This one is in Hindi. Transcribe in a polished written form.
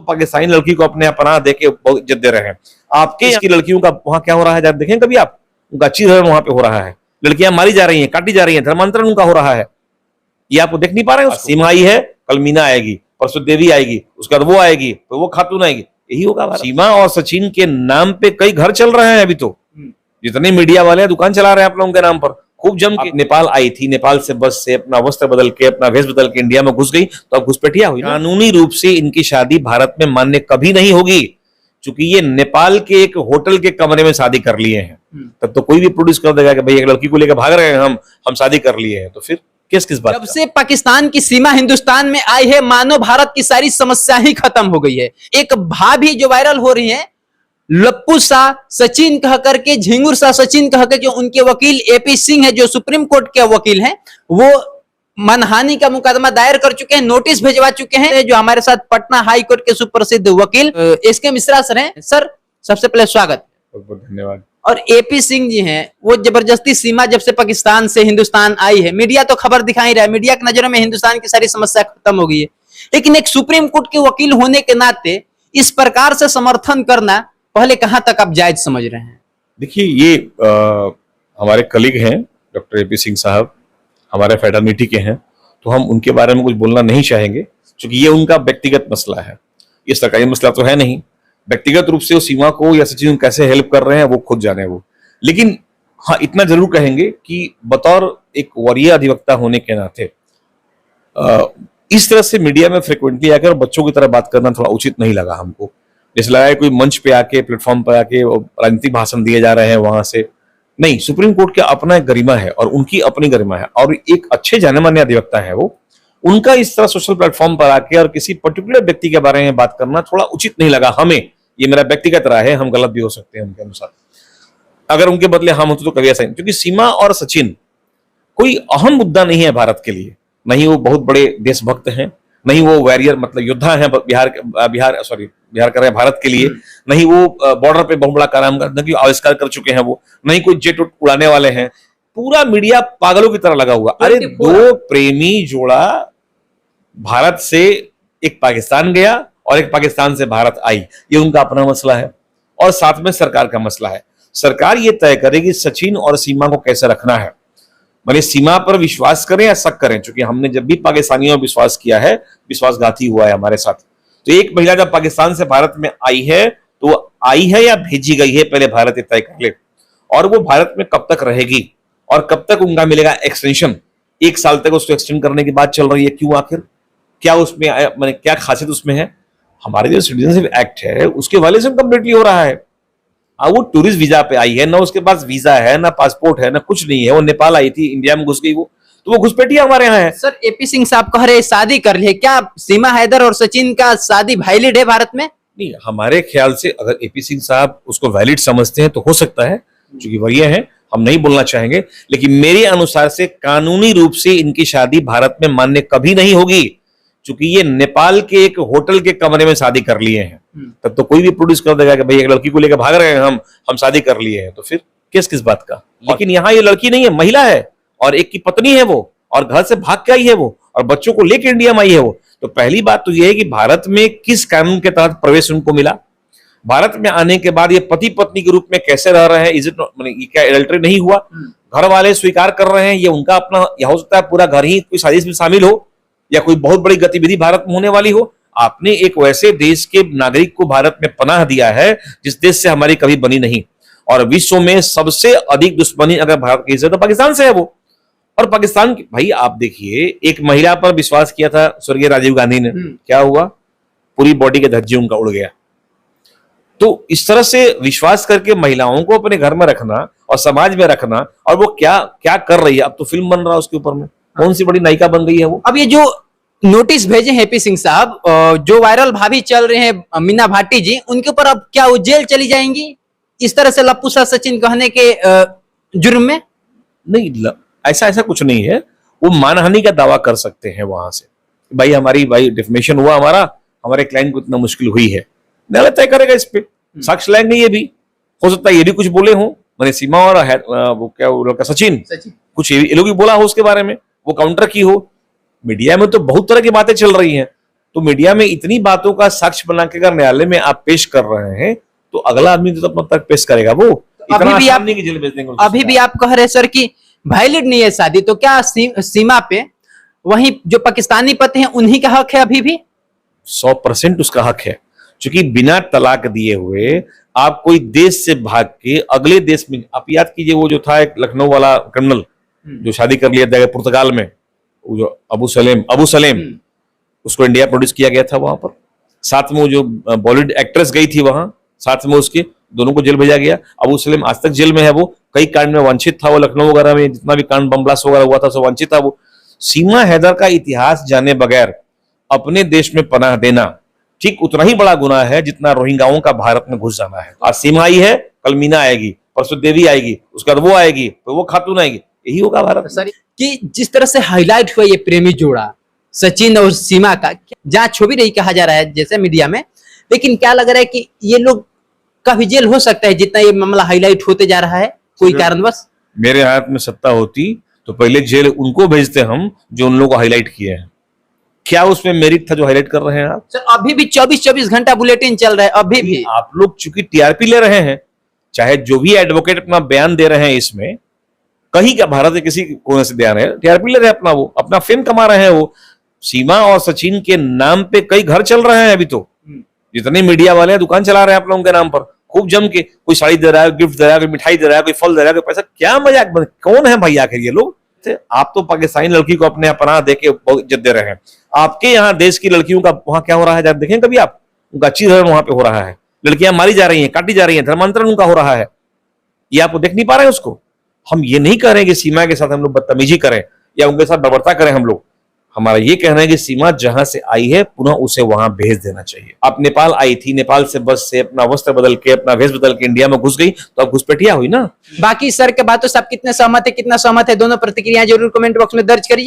पाकिस्तानी लड़की को अपने पनाह देके बहुत इज्जत दे रहे हैं। आपके इसकी लड़कियों का वहां क्या हो रहा है, देखें कभी आप, उनका अच्छी धर्म वहां पे हो रहा है, लड़कियां मारी जा रही हैं, काटी जा रही हैं, धर्मांतरण उनका हो रहा है, ये आपको देख नहीं पा रहे हैं। सीमा आई है, कल मीना आएगी, परसों देवी आएगी, उसके बाद वो आएगी, तो वो खातून आएगी, यही होगा। सीमा और सचिन के नाम पे कई घर चल रहे हैं अभी तो, जितने मीडिया वाले दुकान चला रहे हैं आप लोगों के नाम पर खूब जम के। नेपाल आई थी, नेपाल से बस से अपना वस्त्र बदल के, अपना वेश बदल के इंडिया में घुस गई, तो अब घुसपैठिया हुई। कानूनी रूप से इनकी शादी भारत में मान्य कभी नहीं होगी, क्योंकि ये नेपाल के एक होटल के कमरे में शादी कर लिए हैं। तब तो कोई भी प्रोड्यूस कर देगा कि भाई एक लड़की को लेकर भाग रहे हैं हम शादी कर लिए हैं, तो फिर किस बात। जब से पाकिस्तान की सीमा हिंदुस्तान में आई है, मानो भारत की सारी समस्या ही खत्म हो गई है। एक भाभी जो वायरल हो रही है, लप्पू शाह सचिन कह करके, झिंगुर शाह सचिन कह करके, उनके वकील एपी सिंह है जो सुप्रीम कोर्ट के वकील हैं, वो मानहानि का मुकदमा दायर कर चुके हैं, नोटिस भिजवा चुके हैं। जो हमारे साथ पटना हाई कोर्ट के सुप्रसिद्ध वकील एसके मिश्रा सर हैं। सर सबसे पहले स्वागत, बहुत धन्यवाद। और एपी सिंह जी हैं, वो जबरदस्ती सीमा जब से पाकिस्तान से हिंदुस्तान आई है, मीडिया तो खबर दिखा ही रहा है, मीडिया की नजरों में हिंदुस्तान की सारी समस्या खत्म हो गई है, लेकिन एक सुप्रीम कोर्ट के वकील होने के नाते इस प्रकार से समर्थन करना पहले कहां तक आप जायज समझ रहे हैं? देखिए, ये हमारे कलीग हैं डॉक्टर एपी सिंह साहब, हमारे फेटर्निटी के हैं, तो हम उनके बारे में कुछ बोलना नहीं चाहेंगे, क्योंकि ये उनका व्यक्तिगत मसला है, ये सरकारी मसला तो है नहीं। व्यक्तिगत रूप से वो सीमा को या सचिन को कैसे हेल्प कर रहे हैं वो खुद जाने वो। लेकिन हाँ, इतना जरूर कहेंगे कि बतौर एक वरीय अधिवक्ता होने के नाते इस तरह से मीडिया में फ्रिक्वेंटली आकर बच्चों की तरह बात करना थोड़ा उचित नहीं लगा हमको। जैसे लगा है कोई मंच पे आके, प्लेटफॉर्म पर आके राजनीतिक भाषण दिए जा रहे हैं वहां से। नहीं, सुप्रीम कोर्ट का अपना एक गरिमा है और उनकी अपनी गरिमा है, और एक अच्छे जाने माने अधिवक्ता है वो। उनका इस तरह सोशल प्लेटफॉर्म पर आके और किसी पर्टिकुलर व्यक्ति के बारे में बात करना थोड़ा उचित नहीं लगा हमें। ये मेरा व्यक्तिगत राय है, हम गलत भी हो सकते हैं उनके अनुसार, अगर उनके बदले हम होते तो कभी ऐसा नहीं। क्योंकि सीमा और सचिन कोई अहम मुद्दा नहीं है भारत के लिए, नहीं वो बहुत बड़े देशभक्त हैं, नहीं वो वॉरियर मतलब योद्धा हैं बिहार कर रहे हैं भारत के लिए, नहीं वो बॉर्डर पे बहुत बड़ा काम आविष्कार कर चुके हैं वो, नहीं कोई जेट उड़ाने वाले हैं। पूरा मीडिया पागलों की तरह लगा हुआ। अरे दो प्रेमी जोड़ा भारत से एक पाकिस्तान गया और एक पाकिस्तान से भारत आई, ये उनका अपना मसला है, और साथ में सरकार का मसला है। सरकार ये तय करेगी सचिन और सीमा को कैसे रखना है, माने सीमा पर विश्वास करें या शक करें। क्योंकि हमने जब भी पाकिस्तानियों पर विश्वास किया है, विश्वासघाती हुआ है हमारे साथ। तो एक महिला जब पाकिस्तान से भारत में आई है, तो आई है या भेजी गई है, पहले भारत ये तय कर ले। और वो भारत में कब तक रहेगी और कब तक उनका मिलेगा एक्सटेंशन, 1 साल तक उसको एक्सटेंड करने की बात चल रही है। क्यों, आखिर क्या उसमें माने क्या खासियत उसमें है? हमारे जो सिटीजनशिप एक्ट है उसके वायलेशन कंप्लीटली हो रहा है। वो टूरिस्ट वीजा पे आई है, ना उसके पास वीजा है, ना पासपोर्ट है, ना कुछ नहीं है। वो नेपाल आई थी, इंडिया में घुस गई वो, तो वो घुसपैठिया हमारे यहाँ है। सर एपी सिंह साहब कह रहे शादी कर लिए, क्या सीमा हैदर और सचिन का शादी वैलिड है भारत में? नहीं, हमारे ख्याल से अगर एपी सिंह साहब उसको वैलिड समझते हैं तो हो सकता है, क्योंकि वरीय है, हम नहीं बोलना चाहेंगे। लेकिन मेरे अनुसार से कानूनी रूप से इनकी शादी भारत में मान्य कभी नहीं होगी, क्योंकि ये नेपाल के एक होटल के कमरे में शादी कर लिए हैं। तब तो कोई भी प्रोड्यूस कर देगा कि भाई एक लड़की को लेकर भाग रहे हैं हम शादी कर लिए हैं, तो फिर किस बात का। लेकिन यहाँ ये लड़की नहीं है, महिला है, और एक की पत्नी है वो, और घर से भाग के आई है वो, और बच्चों को लेकर इंडिया में आई है वो। तो पहली बात तो ये है कि भारत में किस कानून के तहत प्रवेश उनको मिला, भारत में आने के बाद ये पति पत्नी के रूप में कैसे रह रहे हैं, इज इट ये क्या एडल्टरी नहीं हुआ? घर वाले स्वीकार कर रहे हैं, ये उनका अपना, यह हो सकता है पूरा घर ही कोई साजिश में शामिल हो, या कोई बहुत बड़ी गतिविधि भारत में होने वाली हो। आपने एक वैसे देश के नागरिक को भारत में पनाह दिया है जिस देश से हमारी कभी बनी नहीं, और विश्व में सबसे अधिक दुश्मनी अगर भारत की है तो पाकिस्तान से है वो। और पाकिस्तान की, भाई आप देखिए, एक महिला पर विश्वास किया था स्वर्गीय राजीव गांधी ने, क्या हुआ? पूरी बॉडी के धज्जे उनका उड़ गया। तो इस तरह से विश्वास करके महिलाओं को अपने घर में रखना और समाज में रखना, और वो क्या क्या कर रही है, अब तो फिल्म बन रहा है उसके ऊपर में, कौन सी बड़ी नायिका बन गई है वो। अब ये जो नोटिस भेजे हैं एपी सिंह साहब, जो वायरल भाभी चल रहे हैं मीना भाटी जी, उनके ऊपर अब क्या वो जेल चली जाएंगी इस तरह से लप्पू शाह सचिन कहने के जुर्म में? नहीं, ऐसा कुछ नहीं है। वो मानहानि का दावा कर सकते हैं वहां से, भाई डिफेमेशन हुआ, हमारे क्लाइंट को इतना मुश्किल हुई है। न्यायालय तय करेगा इस पे, साक्ष्य लाएंगे। ये भी हो सकता है ये भी कुछ बोले हों, मैंने सीमा और वो क्या वो लड़का सचिन कुछ ये लोग भी बोला हो उसके बारे में, वो काउंटर की हो। मीडिया में तो बहुत तरह की बातें चल रही हैं, तो मीडिया में इतनी बातों का साक्ष्य बना के अगर न्यायालय में आप पेश कर रहे हैं तो अगला आदमी तो अपना तक पेश करेगा। वो इतना अभी भी आसान नहीं कि जेल भेज देंगे उसको। अभी भी आप कह रहे सर कि वैलिड नहीं है शादी, तो क्या सीमा पे वही जो पाकिस्तानी पति हैं उन्हीं का हक है अभी भी? 100% उसका हक है, क्योंकि बिना तलाक दिए हुए आप कोई देश से भाग के अगले देश में, आप याद कीजिए वो जो था एक लखनऊ वाला क्रिमिनल जो शादी कर लिया था पुर्तगाल में, वो जो अबू सलेम उसको इंडिया प्रोड्यूस किया गया था वहां पर, साथ में वो जो बॉलीवुड एक्ट्रेस गई थी वहां साथ में उसके, दोनों को जेल भेजा गया। अबू सलेम आज तक जेल में है, वो कई कांड में वंचित था, वो लखनऊ वगैरह में जितना भी कांड बम ब्लास्ट वगैरह हुआ था सब वंचित था वो। सीमा हैदर का इतिहास जाने बगैर अपने देश में पनाह देना ठीक उतना ही बड़ा गुनाह है जितना रोहिंग्याओं का भारत में घुस जाना है। आज सीमा आई है, कल मीना आएगी, परसों देवी आएगी, उसके बाद वो आएगी, तो वो खातून आएगी, यही होगा भारत। सर कि जिस तरह से हाईलाइट हुआ ये प्रेमी जोड़ा सचिन और सीमा का, जहां छुपी रही कहा जा रहा है जैसे मीडिया में, लेकिन क्या लग रहा है कि ये लोग का भी जेल हो सकता है जितना ये मामला हाईलाइट होते जा रहा है कोई कारणवश? मेरे हाथ में सत्ता होती तो पहले जेल उनको भेजते हम जो उन लोगों को हाईलाइट किए हैं। क्या उसमें मेरिट था जो हाईलाइट कर रहे हैं आप? सर अभी भी 24-24 घंटा बुलेटिन चल रहा है अभी भी। आप लोग चूंकि टीआरपी ले रहे हैं, चाहे जो भी एडवोकेट अपना बयान दे रहे हैं इसमें, कहीं का भारत के किसी कोने से दे रहे हैं, टीआरपी ले रहे हैं अपना, वो अपना फेम कमा रहे हैं। वो सीमा और सचिन के नाम पे कई घर चल रहे हैं अभी तो, जितने मीडिया वाले हैं दुकान चला रहे हैं आप लोगों के नाम पर खूब जम के, कोई साड़ी दे रहा है, गिफ्ट दे रहा है, कोई मिठाई दे रहा है, कोई फल दे रहा है, कोई पैसा। क्या मजाक, कौन है भाई आखिर ये लोग? आप तो पाकिस्तानी लड़की को अपने पनाह देके बहुत इज्जत दे रहे हैं। आपके यहाँ देश की लड़कियों का वहां क्या हो रहा है देखें कभी आप? उनका अच्छी धर्म वहां पे हो रहा है, लड़कियां मारी जा रही हैं, काटी जा रही हैं, धर्मांतरण उनका हो रहा है, ये आप देख नहीं पा रहे हैं उसको? हम ये नहीं कह रहे कि सीमा के साथ हम लोग बदतमीजी करें या उनके साथ बर्बरता करें हम लोग। हमारा ये कहना है कि सीमा जहां से आई है पुनः उसे वहां भेज देना चाहिए। आप नेपाल आई थी, नेपाल से बस से अपना वस्त्र बदल के, अपना वेश बदल के इंडिया में घुस गई, तो अब घुसपैठिया हुई ना। बाकी सर के बातों से आप कितने सहमत है, कितना सहमत है, दोनों प्रतिक्रिया जरूर कमेंट बॉक्स में दर्ज करिए।